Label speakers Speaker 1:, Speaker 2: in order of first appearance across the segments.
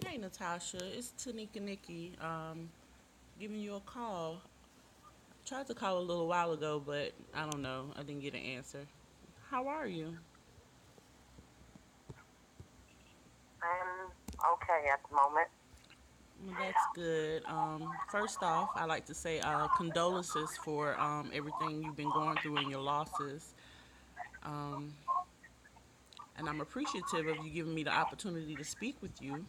Speaker 1: Hey Natasha, it's Tanika Nikki. Giving you a call. Tried to call a little while ago, but I don't know. I didn't get an answer. How are you?
Speaker 2: I'm okay at the moment.
Speaker 1: Well, that's good. First off, I like to say condolences for everything you've been going through and your losses. Um, and I'm appreciative of you giving me the opportunity to speak with you.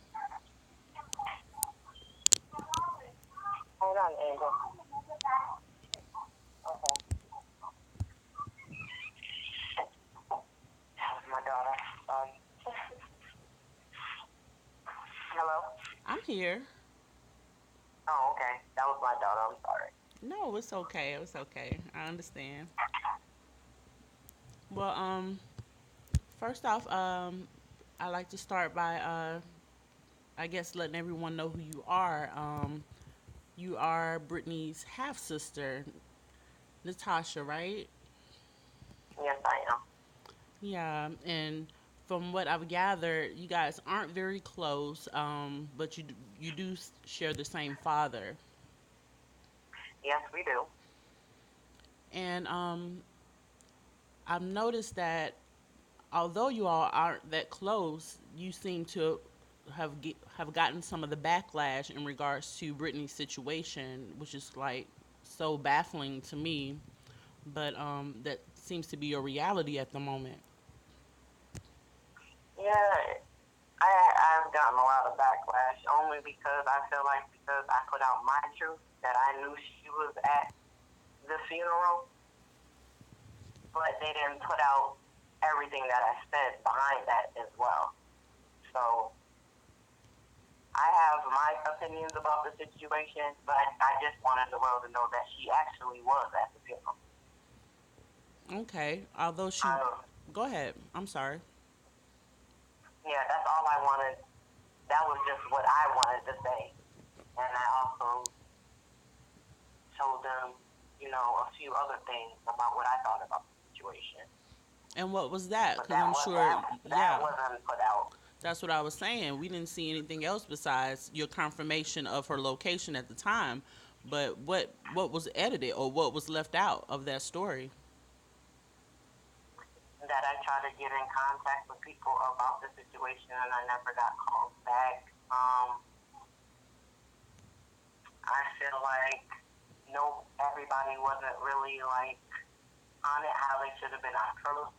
Speaker 2: Hold on, Angel. Okay. That was my daughter. Sorry. Hello?
Speaker 1: I'm here.
Speaker 2: Oh, okay. That was my daughter. I'm sorry.
Speaker 1: No, it's okay. It's okay. I understand. Well, first off, I like to start by I guess letting everyone know who you are. You are Brittany's half sister, Natasha, right?
Speaker 2: Yes, I am.
Speaker 1: Yeah, and from what I've gathered, you guys aren't very close, but you do share the same father.
Speaker 2: Yes, we do.
Speaker 1: And I've noticed that although you all aren't that close, you seem to have gotten some of the backlash in regards to Brittany's situation, which is like so baffling to me. But that seems to be your reality at the moment.
Speaker 2: Yeah, I've gotten a lot of backlash only because I feel like because I put out my truth that I knew she was at the funeral, but they didn't put out everything that I said behind that as well. So I have my opinions about the situation, but I just wanted the world to know that she actually was at the funeral.
Speaker 1: Okay, although she,
Speaker 2: Um,
Speaker 1: go ahead. I'm sorry.
Speaker 2: yeah, that's all I wanted. That was just what I wanted to say, and I also told them, a few other things about what I thought about the situation.
Speaker 1: And what was that?
Speaker 2: But
Speaker 1: Because I'm sure,
Speaker 2: that
Speaker 1: yeah,
Speaker 2: wasn't put out.
Speaker 1: that's what I was saying. We didn't see anything else besides your confirmation of her location at the time. But what was edited or what was left out of that story?
Speaker 2: That I tried to get in contact with people about the situation, and I never got called back. I feel like no, everybody wasn't really like on it how they should have been on Carlos.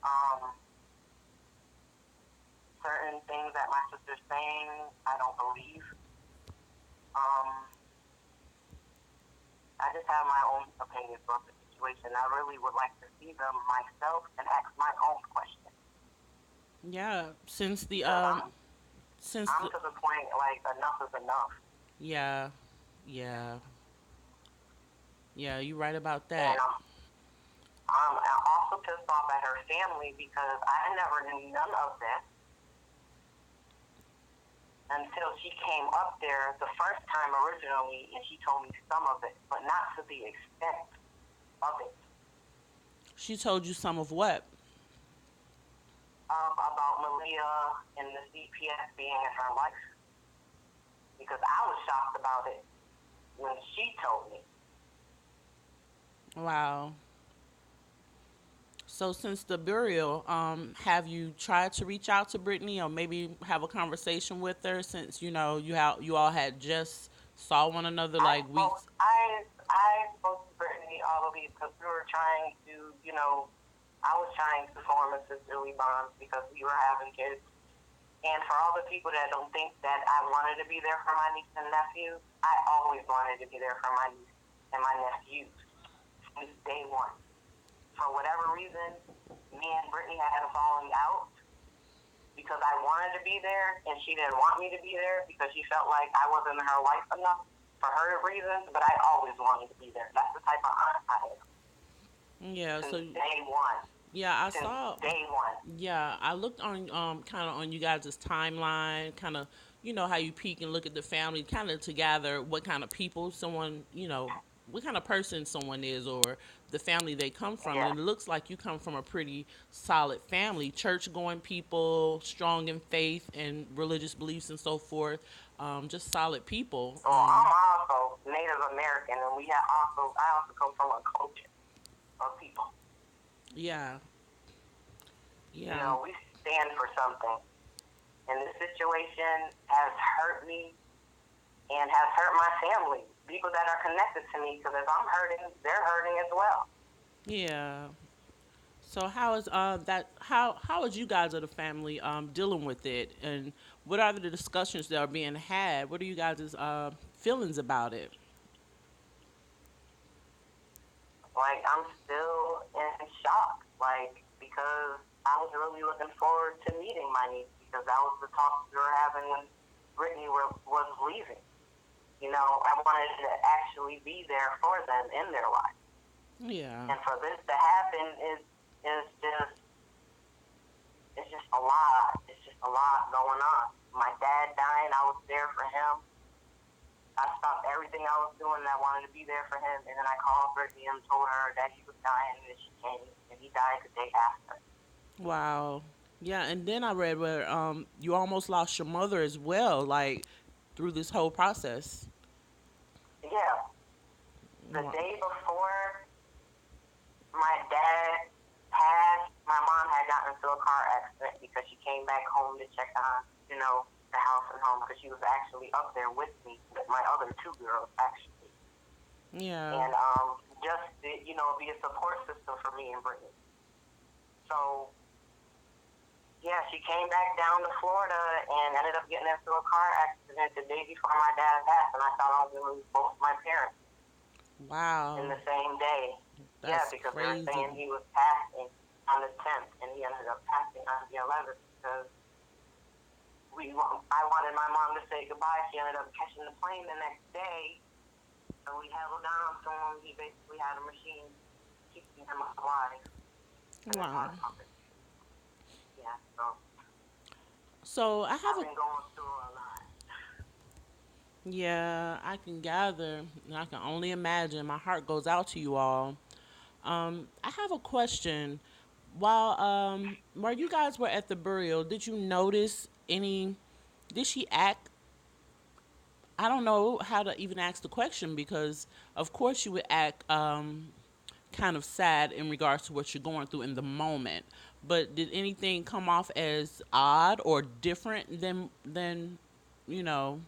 Speaker 2: Um, Certain things that my sister's saying, I don't believe. Um, I just have my own opinions about the situation. I really would like to see them myself and ask my own questions.
Speaker 1: Yeah,
Speaker 2: Because
Speaker 1: since
Speaker 2: I'm
Speaker 1: the
Speaker 2: to the point like enough is enough.
Speaker 1: yeah, yeah, yeah, you're right about
Speaker 2: And
Speaker 1: that.
Speaker 2: I'm also pissed off at her family because I never knew none of this until she came up there the first time originally and she told me some of it, but not to the extent of it.
Speaker 1: She told you some of what?
Speaker 2: About Maleah and the CPS being in her life because I was shocked about it when she told me.
Speaker 1: Wow. So since the burial, have you tried to reach out to Brittany or maybe have a conversation with her since you all had just saw one another
Speaker 2: I
Speaker 1: like
Speaker 2: spoke
Speaker 1: weeks?
Speaker 2: I I spoke to Brittany all of these because we were trying to, I was trying to form a sisterly bond because we were having kids. And for all the people that don't think that I wanted to be there for my niece and nephew, I always wanted to be there for my niece and my nephews since day one. For whatever reason, me and Brittany had a falling out because I wanted to be there and she didn't want me to be there because she felt like I wasn't in her life enough for her reasons, but I always wanted to be there. That's the type of aunt I am
Speaker 1: Yeah,
Speaker 2: since
Speaker 1: so
Speaker 2: day one.
Speaker 1: yeah, I
Speaker 2: Since
Speaker 1: saw.
Speaker 2: day one.
Speaker 1: Yeah, I looked on kind of on you guys' timeline, kind of how you peek and look at the family, kind of to gather what kind of people someone what kind of person someone is or the family they come from.
Speaker 2: Yeah.
Speaker 1: And it looks like you come from a pretty solid family, church going people, strong in faith and religious beliefs and so forth. Just solid people.
Speaker 2: Well, I'm also Native American, and I also come from a culture of people.
Speaker 1: Yeah,
Speaker 2: You
Speaker 1: yeah,
Speaker 2: know, we stand for something, and this situation has hurt me and has hurt my family, people that are connected to me, because if I'm hurting, they're hurting as well.
Speaker 1: yeah. So how is that? How is you guys of the family dealing with it, and what are the discussions that are being had? What are you guys' feelings about it?
Speaker 2: Like, I'm still in shock, like, because I was really looking forward to meeting my niece, because that was the talk we were having when was leaving. You know, I wanted to actually be there for them in their life.
Speaker 1: Yeah,
Speaker 2: And for this to happen is just it's just a lot. It's just a lot going on. My dad dying, I was there for him. I stopped everything I was doing and I wanted to be there for him. And then I called Brittany and told her that he was dying, and she came, and he died the day after.
Speaker 1: wow, yeah. And then I read where you almost lost your mother as well, like through this whole process.
Speaker 2: Yeah, the
Speaker 1: Wow.
Speaker 2: day before my dad passed, my mom had gotten into a car accident because she came back home to check on, the house and home, because she was actually up there with me, with my other two girls, actually.
Speaker 1: Yeah,
Speaker 2: And just, be a support system for me and Brittany. So, yeah, she came back down to Florida and ended up getting into a car accident the day before my dad passed, and I thought I was going to lose both my parents in
Speaker 1: wow,
Speaker 2: the same day. Yeah,
Speaker 1: that's
Speaker 2: because they were
Speaker 1: crazy.
Speaker 2: saying he was passing on the 10th, and he ended up passing on the 11th because I wanted my mom to say goodbye. She ended up catching the plane the next day, so we held down to him. He basically had a machine keeping him alive in his
Speaker 1: Wow.
Speaker 2: heart pumping. Yeah, so
Speaker 1: So I have
Speaker 2: I've
Speaker 1: a
Speaker 2: been going through a lot.
Speaker 1: yeah, I can gather, and I can only imagine. My heart goes out to you all. I have a question. While you guys were at the burial, did you notice any? Did she act? I don't know how to even ask the question because, of course, you would act kind of sad in regards to what you're going through in the moment. But did anything come off as odd or different than you know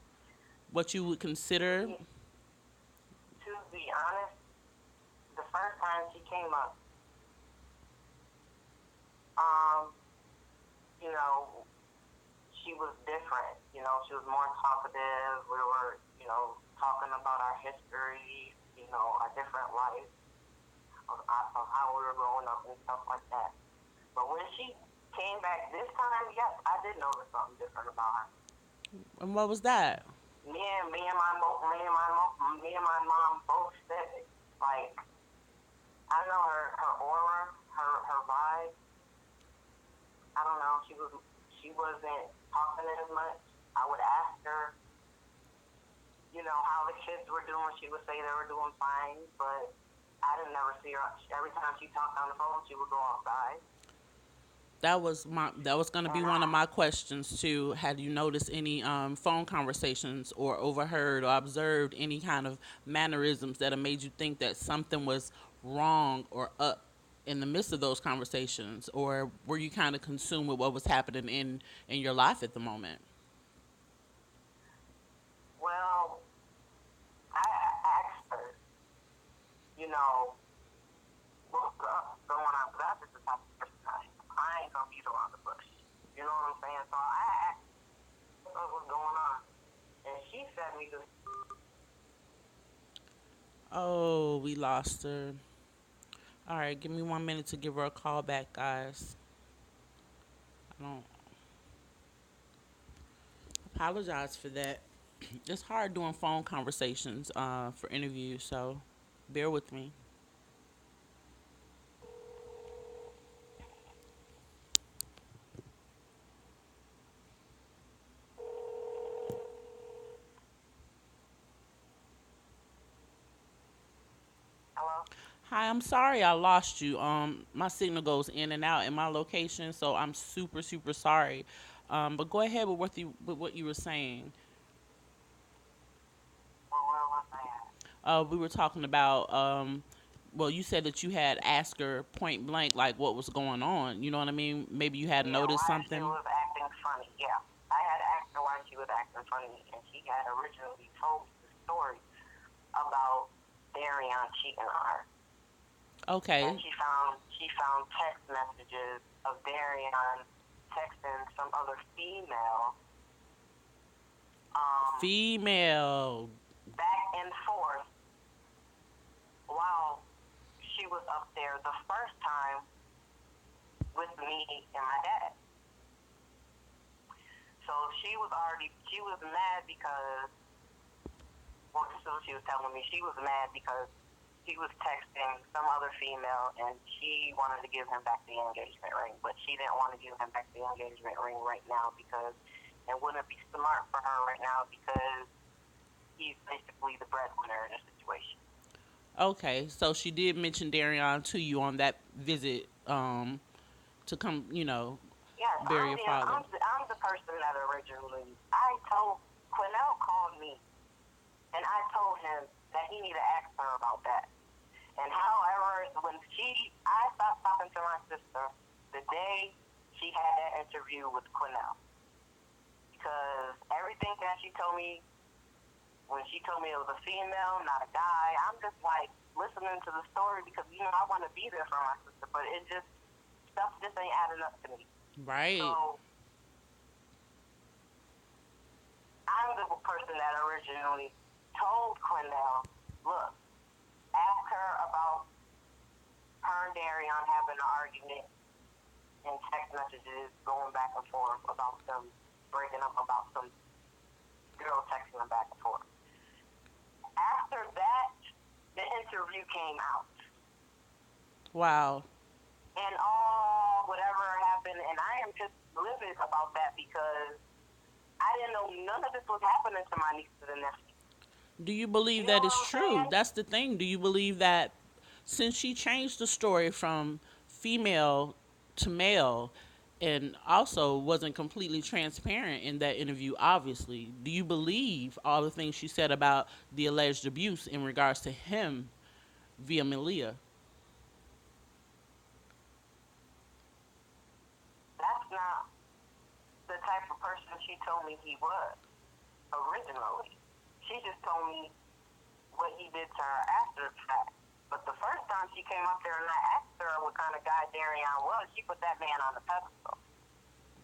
Speaker 1: what you would consider?
Speaker 2: To be honest, the first time she came up, um, you know, she was different. She was more talkative. We were, talking about our history, our different lives of how we were growing up and stuff like that. But when she came back this time, yes, I did notice something different about her.
Speaker 1: And what was that?
Speaker 2: Me and my mom both said it. Like, I don't know, her aura, her vibe. I don't know. She wasn't talking as much. I would ask her, how the kids were doing. She would say they were doing fine, but I didn't never see her. Every time she talked on the phone, she would go outside.
Speaker 1: That was going to be
Speaker 2: And
Speaker 1: one of my questions too. Had you noticed any phone conversations or overheard or observed any kind of mannerisms that have made you think that something was wrong or up in the midst of those conversations, or were you kind of consumed with what was happening in your life at the moment?
Speaker 2: well, I asked her, you know, what's up going on? Because that's just the type of person I ain't gonna beat around the bush. You know what I'm saying? So I asked her what's going on, and she said me to.
Speaker 1: Oh, we lost her. All right, give me 1 minute to give her a call back, guys. I don't apologize for that. It's hard doing phone conversations for interviews, so bear with me. Hi, I'm sorry I lost you. My signal goes in and out in my location, so I'm super super sorry. But go ahead with what you were saying.
Speaker 2: Well, where was I at?
Speaker 1: We were talking about well, you said that you had asked her point blank like what was going on. You know what I mean? Maybe you had
Speaker 2: Yeah,
Speaker 1: noticed
Speaker 2: why she
Speaker 1: something.
Speaker 2: was acting funny. Yeah, I had asked her why she was acting funny, and she had originally told me the story about Darion cheating on her, and
Speaker 1: Okay.
Speaker 2: she found text messages of Darion texting some other female, um,
Speaker 1: Female.
Speaker 2: back and forth while she was up there the first time with me and my dad. So she was mad because, well, this is what she was telling me. She was mad because he was texting some other female and she wanted to give him back the engagement ring, but she didn't want to give him back the engagement ring right now because it wouldn't be smart for her right now because he's basically the breadwinner in the situation.
Speaker 1: Okay, so she did mention Darion to you on that visit to come,
Speaker 2: Yes,
Speaker 1: bury your father.
Speaker 2: I'm the person that originally I told Quinnell called me and I told him that he need to ask her about that. And however, I stopped talking to my sister the day she had that interview with Quinnell. Because everything that she told me, when she told me it was a female, not a guy, I'm just like listening to the story because, I want to be there for my sister, but stuff just ain't adding up to me.
Speaker 1: Right.
Speaker 2: So I'm the person that originally told Quinnell, look, ask her about her and Darion having an argument and text messages going back and forth about them breaking up about some girl texting them back and forth. After that, the interview came out.
Speaker 1: Wow.
Speaker 2: And all whatever happened, and I am just livid about that because I didn't know none of this was happening to my nieces and nephews.
Speaker 1: Do you
Speaker 2: You
Speaker 1: believe
Speaker 2: know
Speaker 1: that
Speaker 2: what
Speaker 1: is
Speaker 2: I'm
Speaker 1: true?
Speaker 2: saying?
Speaker 1: That's the thing. Do you believe that since she changed the story from female to male and also wasn't completely transparent in that interview, obviously, do you believe all the things she said about the alleged abuse in regards to him via Maleah?
Speaker 2: That's not the type of person she told me he was originally. She just told me what he did to her after the fact. But the first time she came up there and I asked her what kind of guy Darion was, she put that man on the pedestal.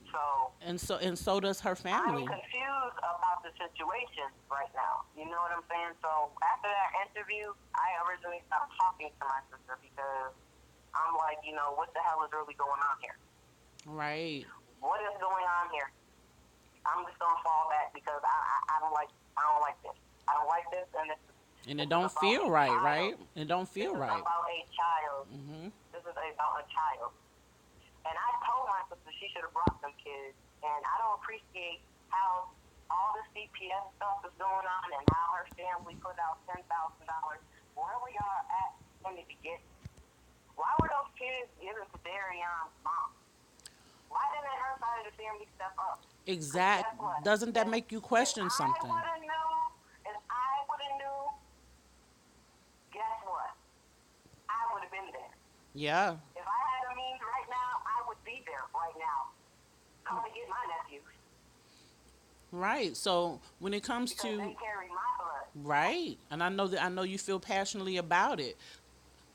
Speaker 2: So
Speaker 1: And so does her
Speaker 2: I'm
Speaker 1: family.
Speaker 2: confused about the situation right now. You know what I'm saying? So after that interview, I originally stopped talking to my sister because I'm like, what the hell is really going on here?
Speaker 1: Right.
Speaker 2: What is going on here? I'm just gonna fall back because I don't like this. I don't like this, and
Speaker 1: And it
Speaker 2: this is
Speaker 1: don't
Speaker 2: about a
Speaker 1: feel right,
Speaker 2: child.
Speaker 1: right? It don't
Speaker 2: This
Speaker 1: feel
Speaker 2: is
Speaker 1: right.
Speaker 2: about a child.
Speaker 1: Mhm.
Speaker 2: This is about a child. And I told my sister she should have brought them kids. And I don't appreciate how all the CPS stuff is going on and how her family put out $10,000. Where we are at in the beginning. Why were those kids given to Darion's mom? Why didn't her side of the family step up? Because
Speaker 1: Exact.
Speaker 2: guess what?
Speaker 1: Doesn't that
Speaker 2: If
Speaker 1: make you
Speaker 2: if
Speaker 1: question
Speaker 2: I
Speaker 1: something?
Speaker 2: would have knew, if I would have knew, guess what? I would have been there.
Speaker 1: Yeah.
Speaker 2: If I had a means right now, I would be there right now. Come to get my nephews
Speaker 1: Right. So when it comes
Speaker 2: because they
Speaker 1: to
Speaker 2: carry my blood.
Speaker 1: right, and I know you feel passionately about it.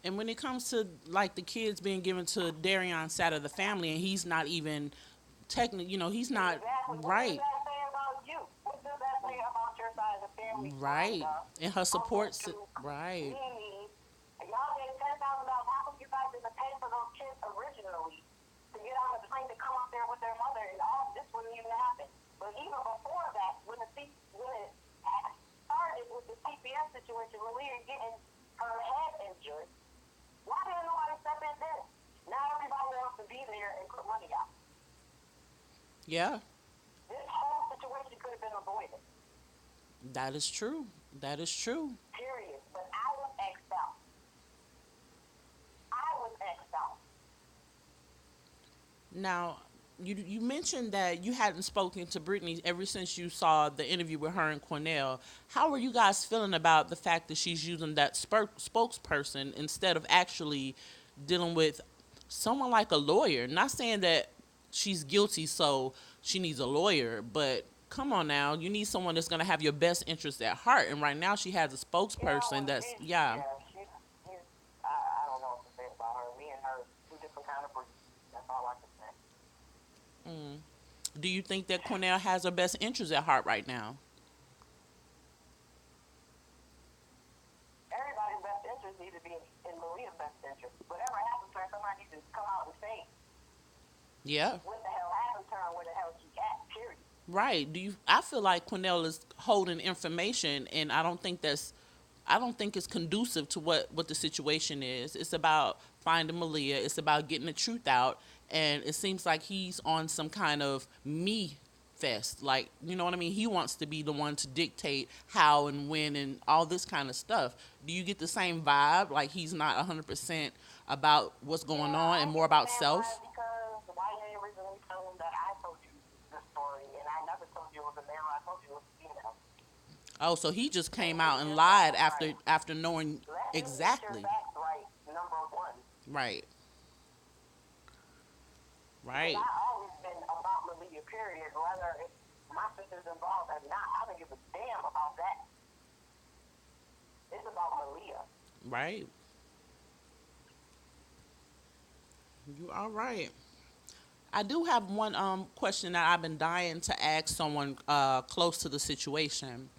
Speaker 1: And when it comes to like the kids being given to Darion's side of the family, and he's not even technically, he's not
Speaker 2: Exactly. What does
Speaker 1: right,
Speaker 2: that say about you? What does that say about your side of the family,
Speaker 1: right,
Speaker 2: Wanda,
Speaker 1: and her
Speaker 2: Uncle
Speaker 1: supports,
Speaker 2: Duke,
Speaker 1: right,
Speaker 2: Mimi? And y'all gave $10,000. How come you guys didn't pay for those kids originally to get on the plane to come up there with their mother and all this wouldn't even happen? But even before that, when it started with the CPS situation, Maleah getting her head injured, why didn't nobody step in then? Now everybody wants to be there and put money out.
Speaker 1: yeah,
Speaker 2: This whole situation could have been avoided.
Speaker 1: that is true. That is true.
Speaker 2: Period. But I was X'd out.
Speaker 1: Now, you mentioned that you hadn't spoken to Brittany ever since you saw the interview with her and Cornell. How are you guys feeling about the fact that she's using that spokesperson instead of actually dealing with someone like a lawyer? Not saying that she's guilty, so she needs a lawyer, but come on now, you need someone that's going to have your best interest at heart. And right now, she has a spokesperson that's, yeah.
Speaker 2: She's I don't know what to say about her. Me and her, two different kind of breeds. That's all I can say.
Speaker 1: Do you think that Cornell has her best interest at heart right now?
Speaker 2: Everybody's best interest needs to be in Maleah's best interest. Whatever happens to her, somebody needs to come out and say
Speaker 1: Yeah.
Speaker 2: what the hell happened to her and where the hell she at, period.
Speaker 1: Right. Do you? I feel like Cornell is holding information, and I don't think it's conducive to what the situation is. It's about finding Maleah. It's about getting the truth out, and it seems like he's on some kind of me fest. Like, you know what I mean? He wants to be the one to dictate how and when and all this kind of stuff. Do you get the same vibe? Like he's not 100% about what's going
Speaker 2: Yeah,
Speaker 1: on
Speaker 2: I
Speaker 1: and more about
Speaker 2: understand why,
Speaker 1: self?
Speaker 2: because why you ain't originally told him that I told you the story, and I never told you it was a male. I told you it was a female.
Speaker 1: Oh, so he just
Speaker 2: And
Speaker 1: came
Speaker 2: you
Speaker 1: out and
Speaker 2: just got
Speaker 1: lied
Speaker 2: it right.
Speaker 1: after knowing
Speaker 2: Let me get your
Speaker 1: exactly.
Speaker 2: facts right, number one.
Speaker 1: Right.
Speaker 2: Because
Speaker 1: Right.
Speaker 2: I always been about Maleah, period, whether it's my sister's involved or not. I don't give a damn about that. It's about Maleah.
Speaker 1: Right. You are right. I do have one question that I've been dying to ask someone close to the situation.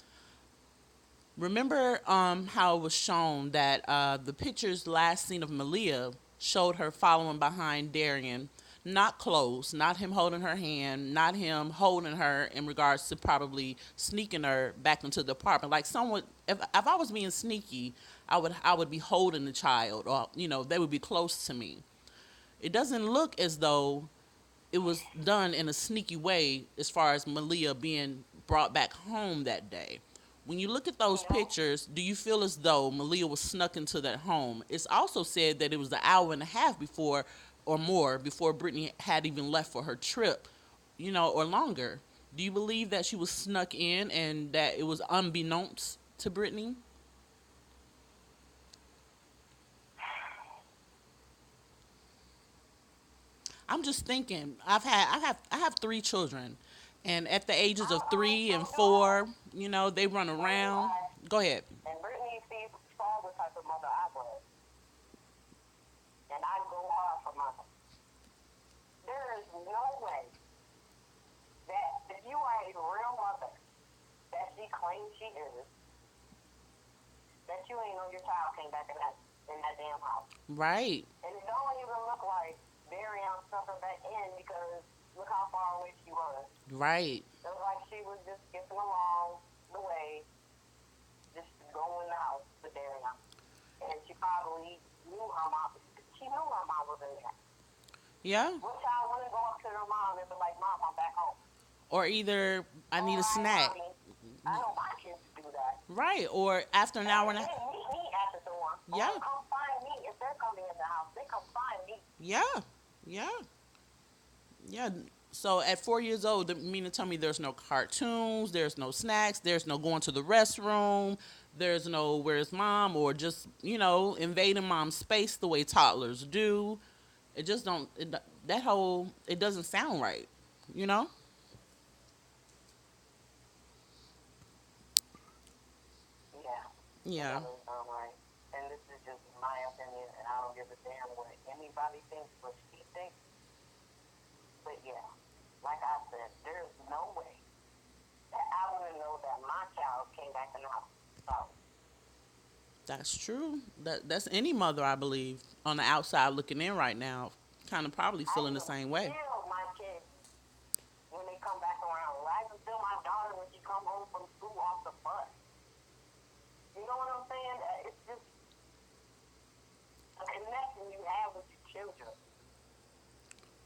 Speaker 1: Remember how it was shown that the pictures last seen of Maleah showed her following behind Darian, not close, not him holding her hand, not him holding her in regards to probably sneaking her back into the apartment. Like someone, if I was being sneaky, I would be holding the child, or they would be close to me. It doesn't look as though it was done in a sneaky way as far as Maleah being brought back home that day. When you look at those
Speaker 2: You know,
Speaker 1: pictures, do you feel as though Maleah was snuck into that home? It's also said that it was an hour and a half before or more before Brittany had even left for her trip, or longer. Do you believe that she was snuck in and that it was unbeknownst to Brittany? I'm just thinking. I have three children, and at the ages
Speaker 2: I
Speaker 1: of
Speaker 2: always
Speaker 1: 3 and 4, they run
Speaker 2: tell you
Speaker 1: around.
Speaker 2: why,
Speaker 1: Go ahead.
Speaker 2: and Brittany sees saw the type of mother I was, and I go hard for mother. There is no way that if you are a real mother that she claims she is, that you ain't know your child came back in that damn house.
Speaker 1: Right,
Speaker 2: And it don't even look like Darian stuck her back in because look how far away she was.
Speaker 1: right,
Speaker 2: It was like she was just skipping along the way, just going out to Darian. And she probably knew her mom. She knew her mom was in there.
Speaker 1: yeah.
Speaker 2: What child wouldn't go up to their mom and be like, Mom, I'm back home?
Speaker 1: Or either I
Speaker 2: All
Speaker 1: need a
Speaker 2: right,
Speaker 1: snack.
Speaker 2: mommy. I know my kids do that.
Speaker 1: Right, or after an
Speaker 2: And
Speaker 1: hour and a
Speaker 2: they meet me at the door.
Speaker 1: yeah,
Speaker 2: Or come find me if they're coming in the house. They come find me.
Speaker 1: yeah, yeah, yeah. So at 4 years old, the mean to tell me there's no cartoons, there's no snacks, there's no going to the restroom, there's no where's mom, or just invading mom's space the way toddlers do. It just don't. That whole it doesn't sound right. You know.
Speaker 2: Yeah. It
Speaker 1: Yeah.
Speaker 2: doesn't sound right. And this is just my opinion, and I don't give a damn what anybody thinks, what she thinks. But yeah, like I said, there's no way that I want to know that my child came back in the house. So,
Speaker 1: That's true. That's any mother, I believe, on the outside looking in right now, kind of probably
Speaker 2: I
Speaker 1: feeling the
Speaker 2: even
Speaker 1: same way.
Speaker 2: feel my kids when they come back around. I even feel my daughter when she come home from school off the bus. You know what I'm saying? It's just a connection you have with your children.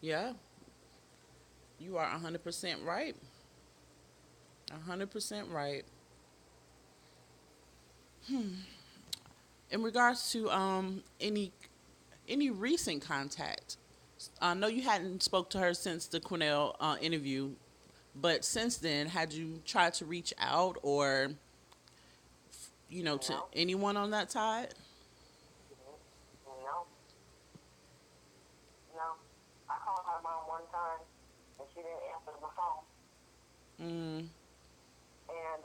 Speaker 1: Yeah, you are 100% right. 100% right. In regards to any recent contact, I know you hadn't spoke to her since the Cornell interview, but since then, had you tried to reach out or to
Speaker 2: No,
Speaker 1: anyone on that side?
Speaker 2: no, no. I called her mom one time, and she didn't answer the phone.
Speaker 1: Mm,
Speaker 2: And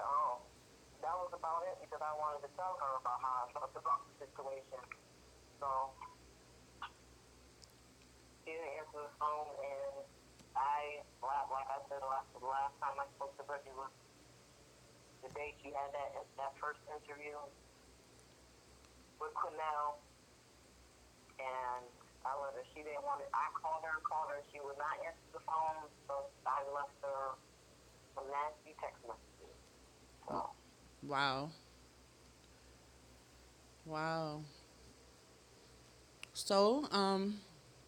Speaker 2: that was about it because I wanted to tell her about how I felt about the situation. So she didn't answer the phone, and like I said, the last time I spoke to Brittany was the day she had that first interview with Cornell, and I let her. She didn't want it. I called her and called her. She would not answer the phone, so I left her some nasty text messages. So
Speaker 1: wow. Wow. So,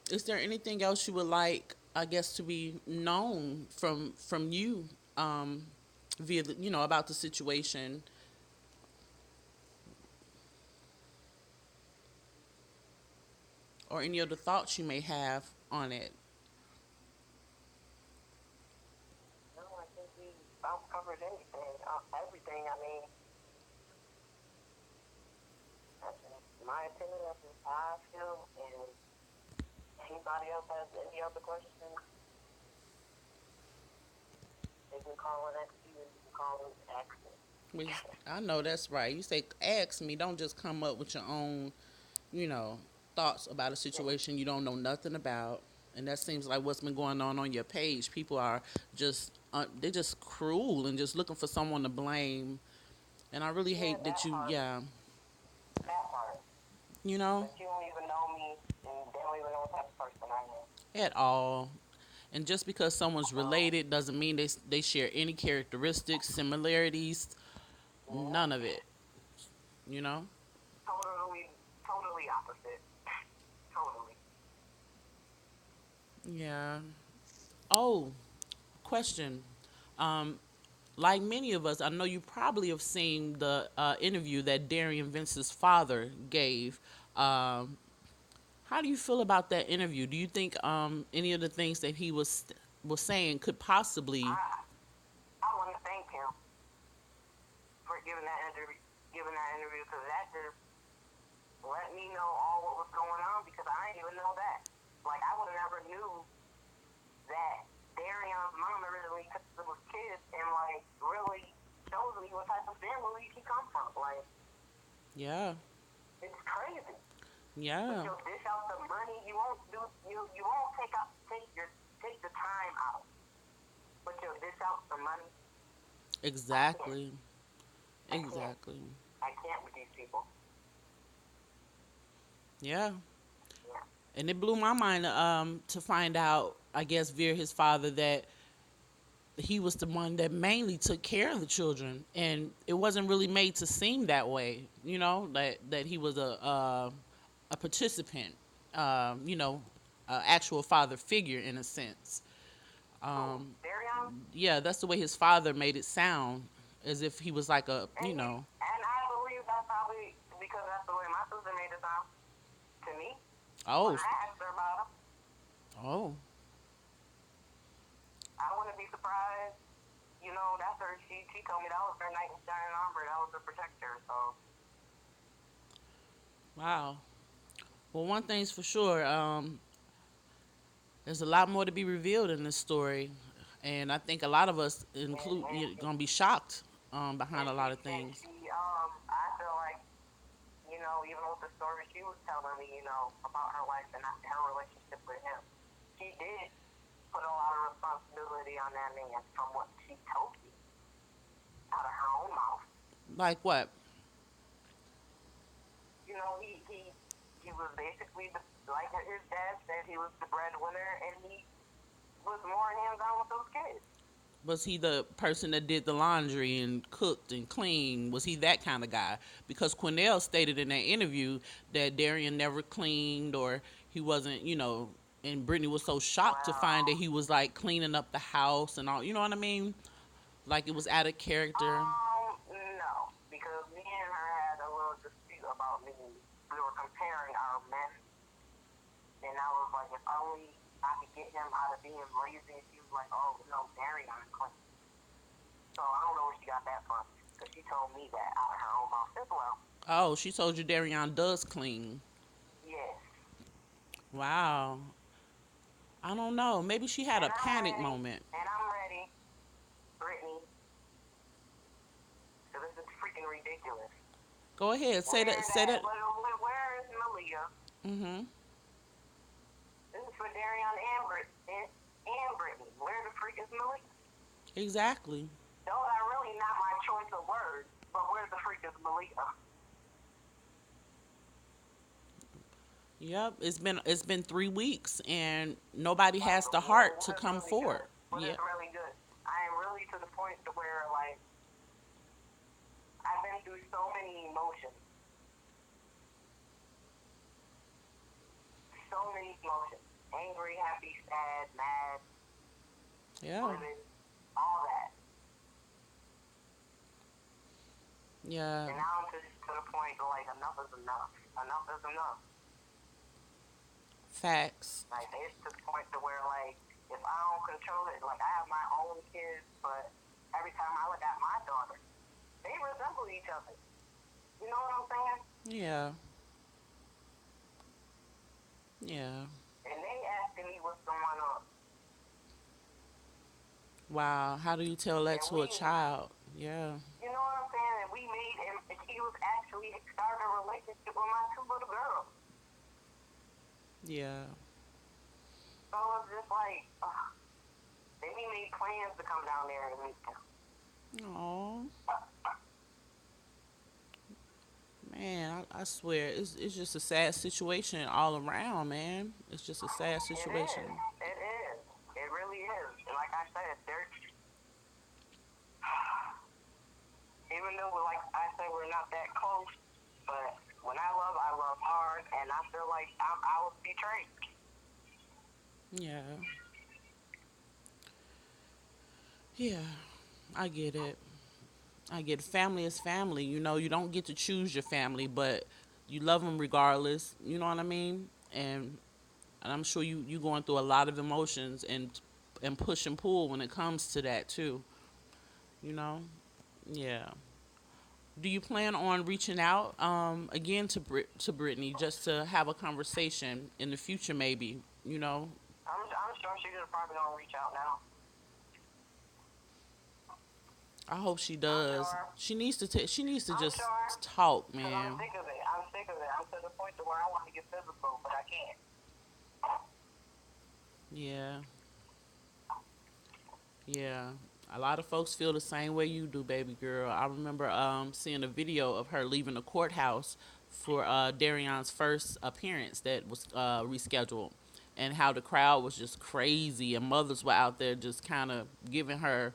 Speaker 1: is there anything else you would like, I guess, to be known from you, via about the situation, or any other thoughts you may have on it?
Speaker 2: no, I think we about covered anything, everything. I mean, that's my opinion. That's how I feel. And anybody else has any other questions, they can call it at you. You can call it accident.
Speaker 1: I know that's right. You say, ask me. Don't just come up with your own, you know, thoughts about a situation you don't know nothing about. And that seems like what's been going on your page. People are just, they're just cruel and just looking for someone to blame. And I really
Speaker 2: Yeah,
Speaker 1: hate that you, yeah,
Speaker 2: that part.
Speaker 1: you know,
Speaker 2: But you don't even know me, and they don't even know what type of person I am.
Speaker 1: at all. And just because someone's
Speaker 2: So,
Speaker 1: related doesn't mean they share any characteristics, similarities,
Speaker 2: yeah,
Speaker 1: none of it, you know?
Speaker 2: totally opposite. Totally.
Speaker 1: Yeah. Oh, question. Um, like many of us, I know you probably have seen the interview that Darian Vince's father gave. Um, how do you feel about that interview? Do you think any of the things that he was saying could possibly?
Speaker 2: I I want to thank him for giving that interview because that just let me know all what was going on because I didn't even know that. Like I would have never knew that Darian's mom originally took those kids and like really shows me what type of family he come from. Like
Speaker 1: Yeah,
Speaker 2: it's crazy. But
Speaker 1: yeah,
Speaker 2: you'll dish out the money. You won't take the time out. But you'll dish out the money. I can't.
Speaker 1: exactly,
Speaker 2: I can't.
Speaker 1: exactly.
Speaker 2: I can't with these people.
Speaker 1: Yeah,
Speaker 2: Yeah.
Speaker 1: and it blew my mind to find out, I guess, via his father that he was the one that mainly took care of the children, and it wasn't really made to seem that way. That he was a participant, actual father figure in a sense.
Speaker 2: Who? Darion?
Speaker 1: Yeah, that's the way his father made it sound, as if he was like a,
Speaker 2: And I believe that's probably because that's the way my sister made it sound to me when
Speaker 1: oh,
Speaker 2: I asked her about him.
Speaker 1: oh,
Speaker 2: I wouldn't be surprised. You know, that's her. She told me that was her knight in shining armor. That was her protector. So
Speaker 1: wow. Well, one thing's for sure. There's a lot more to be revealed in this story, and I think a lot of us,
Speaker 2: and
Speaker 1: include,
Speaker 2: and
Speaker 1: you're
Speaker 2: she
Speaker 1: gonna be shocked behind a lot of
Speaker 2: and
Speaker 1: things.
Speaker 2: she I feel like even with the story she was telling me about her life and her relationship with him, she did put a lot of responsibility on that man from what she told me out of her own mouth.
Speaker 1: Like what?
Speaker 2: He was basically like his dad said, he was the breadwinner, and he was more hands on with those kids.
Speaker 1: Was he the person that did the laundry and cooked and cleaned? Was he that kind of guy? Because Cornell stated in that interview that Darian never cleaned, or he wasn't, and Brittany was so shocked to find that
Speaker 2: Well,
Speaker 1: he was like cleaning up the house and all, you know what I mean? Like it was out of character.
Speaker 2: no, because me and her had a little dispute about me. We were comparing our men, and I was like, if only I could get him out of being lazy. And she was like, oh, no, Darion clean. So I don't know where she got that from. Because she told me that out of her own mouth as well.
Speaker 1: Oh, she told you Darion does clean.
Speaker 2: Yes.
Speaker 1: Wow. I don't know. Maybe she had
Speaker 2: And
Speaker 1: a
Speaker 2: I'm
Speaker 1: panic
Speaker 2: ready.
Speaker 1: moment.
Speaker 2: And I'm ready, Brittany. So this is freaking ridiculous.
Speaker 1: Go ahead. Say that. Say that.
Speaker 2: Where is Maleah?
Speaker 1: Mhm.
Speaker 2: This is for Darion and Brittany. Where the freak is Maleah?
Speaker 1: Exactly.
Speaker 2: Those are really not my choice of words, but where the freak is Maleah?
Speaker 1: Yep. It's been 3 weeks and nobody
Speaker 2: Like,
Speaker 1: has the
Speaker 2: what,
Speaker 1: heart
Speaker 2: what
Speaker 1: to
Speaker 2: is
Speaker 1: come
Speaker 2: really
Speaker 1: forward.
Speaker 2: good? What is
Speaker 1: Yep.
Speaker 2: really good? I am really to the point to where, like, I've been through so many emotions. So many emotions. Angry, happy, sad, mad,
Speaker 1: Yeah.
Speaker 2: livid, all that.
Speaker 1: Yeah.
Speaker 2: And now I'm just to the point where, like, enough is enough. Enough is enough.
Speaker 1: Facts.
Speaker 2: Like, it's to the point to where, like, if I don't control it, like, I have my own kids, but every time I look at my daughter, they resemble each other. You know what I'm saying?
Speaker 1: Yeah. Yeah.
Speaker 2: And they asking me what's going on.
Speaker 1: Wow. How do you tell that
Speaker 2: And
Speaker 1: to
Speaker 2: we,
Speaker 1: a child? Yeah.
Speaker 2: you know what I'm saying? And we made, and he was actually starting a relationship with my two little girls.
Speaker 1: Yeah.
Speaker 2: So it's just like, then we made plans to come down there and meet them.
Speaker 1: Oh man, I swear it's just a sad situation all around, man. It's just a sad
Speaker 2: It
Speaker 1: situation.
Speaker 2: is. It is. It really is. And like I said, there's, even though, like I said, we're not that close, but when I love hard, and I feel like I was betrayed.
Speaker 1: Yeah. Yeah. I get it. I get it. Family is family. You know, you don't get to choose your family, but you love them regardless. You know what I mean? And I'm sure you going through a lot of emotions and push and pull when it comes to that too. You know? Yeah. Do you plan on reaching out again to to Brittany just to have a conversation in the future, maybe? You know,
Speaker 2: I'm sure she's probably gonna reach out now.
Speaker 1: I hope she
Speaker 2: I'm
Speaker 1: does.
Speaker 2: sure.
Speaker 1: She needs to. She needs to
Speaker 2: I'm
Speaker 1: just
Speaker 2: sure.
Speaker 1: talk,
Speaker 2: Cause I'm
Speaker 1: man.
Speaker 2: sick of it. I'm sick of it. I'm to the point to where I want to get physical, but I can't.
Speaker 1: Yeah, yeah. A lot of folks feel the same way you do, baby girl. I remember seeing a video of her leaving the courthouse for Darion's first appearance that was rescheduled, and how the crowd was just crazy, and mothers were out there just kind of giving her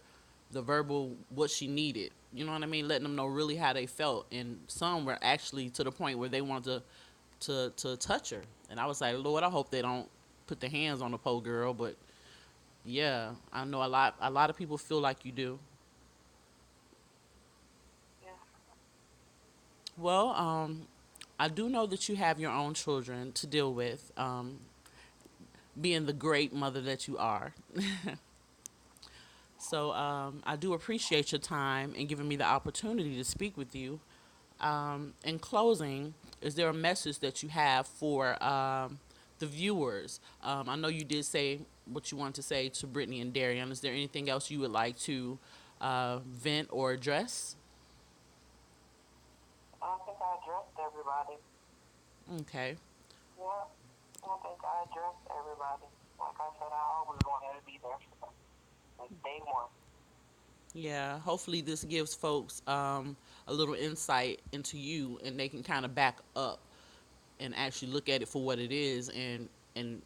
Speaker 1: the verbal what she needed. You know what I mean? Letting them know really how they felt, and some were actually to the point where they wanted to touch her. And I was like, Lord, I hope they don't put their hands on the poor girl, but yeah, I know a lot of people feel like you do.
Speaker 2: Yeah.
Speaker 1: Well, I do know that you have your own children to deal with, being the great mother that you are. So I do appreciate your time and giving me the opportunity to speak with you. In closing, is there a message that you have for the viewers? I know you did say what you want to say to Brittany and Darian. Is there anything else you would like to vent or address?
Speaker 2: I think I addressed everybody.
Speaker 1: Okay.
Speaker 2: Yeah. I think I addressed everybody. Like I said, I always wanted to be there for them. Like day one.
Speaker 1: Yeah, hopefully this gives folks a little insight into you, and they can kind of back up and actually look at it for what it is, and and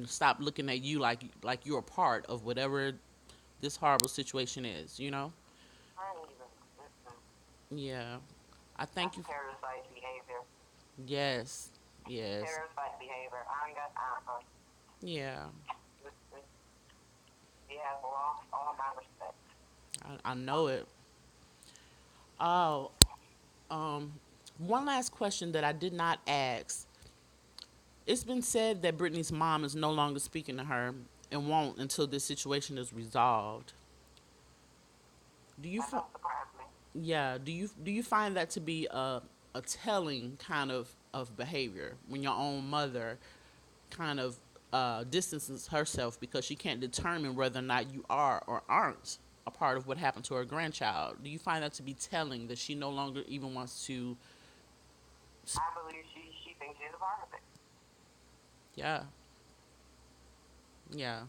Speaker 1: stop looking at you like you're a part of whatever this horrible situation is. You know?
Speaker 2: I ain't even.
Speaker 1: Yeah. I thank
Speaker 2: That's
Speaker 1: you.
Speaker 2: parasite behavior.
Speaker 1: Yes. Yes.
Speaker 2: Parasite behavior. I ain't got time for it.
Speaker 1: Yeah.
Speaker 2: He has lost all my respect.
Speaker 1: I know it. Oh, one last question that I did not ask. It's been said that Brittany's mom is no longer speaking to her and won't until this situation is resolved. Do you
Speaker 2: That
Speaker 1: fi-
Speaker 2: don't surprise me.
Speaker 1: yeah, do you find that to be a telling kind of behavior when your own mother kind of distances herself because she can't determine whether or not you are or aren't a part of what happened to her grandchild? Do you find that to be telling that she no longer even wants to?
Speaker 2: I believe she thinks she's a part of it.
Speaker 1: Yeah, yeah,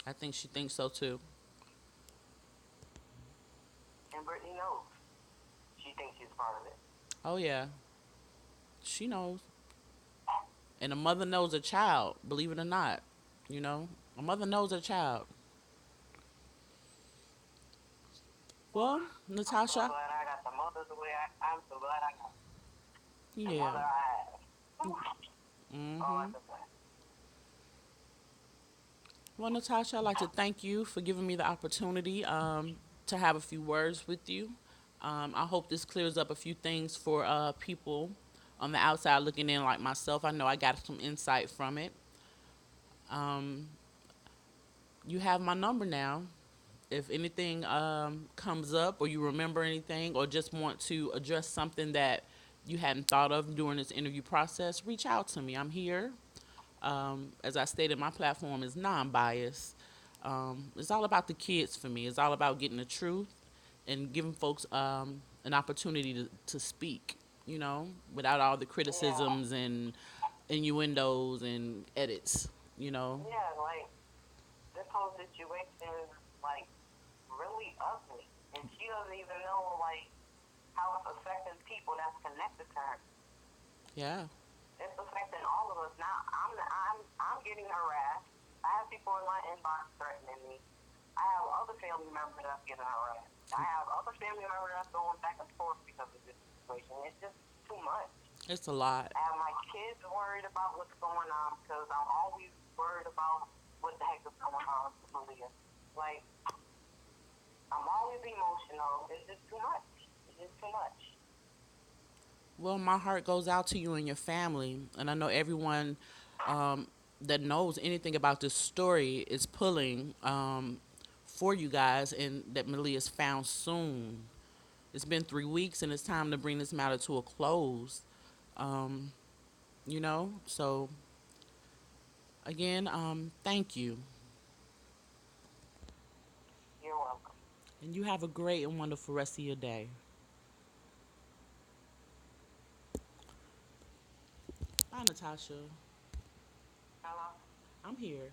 Speaker 1: I think she thinks so too.
Speaker 2: And Brittany knows she thinks she's a part of it.
Speaker 1: Oh yeah, she knows, and a mother knows a child. Believe it or not, you know, a mother knows a child. Well,
Speaker 2: I'm so
Speaker 1: Natasha,
Speaker 2: glad I got the mother the way I'm so glad I got the
Speaker 1: yeah,
Speaker 2: mother I have. All I
Speaker 1: mhm.
Speaker 2: can say.
Speaker 1: Well, Natasha, I'd like to thank you for giving me the opportunity to have a few words with you. I hope this clears up a few things for people on the outside looking in like myself. I know I got some insight from it. You have my number now. If anything comes up or you remember anything or just want to address something that you hadn't thought of during this interview process, reach out to me. I'm here. As I stated, my platform is non-biased. It's all about the kids for me. It's all about getting the truth and giving folks an opportunity to speak, without all the
Speaker 2: Yeah.
Speaker 1: criticisms and innuendos and edits.
Speaker 2: Yeah, like this whole situation is like really ugly. And she doesn't even know like how it's affecting people that's connected to her.
Speaker 1: Yeah.
Speaker 2: It's affecting all of us. Now I'm getting harassed. I have people in my inbox threatening me. I have other family members that's getting harassed. I have other family members that's going back and forth because of this situation. It's just too much.
Speaker 1: It's a lot.
Speaker 2: I have my kids worried about what's going on because I'm always worried about what the heck is going on with Maleah. Like, I'm always emotional. It's just too much. It's just too much.
Speaker 1: Well, my heart goes out to you and your family, and I know everyone that knows anything about this story is pulling for you guys, and that Maleah is found soon. It's been 3 weeks, and it's time to bring this matter to a close. Um, so again, thank you,
Speaker 2: You're welcome.
Speaker 1: and you have a great and wonderful rest of your day. Bye, Natasha.
Speaker 2: Hello?
Speaker 1: I'm here.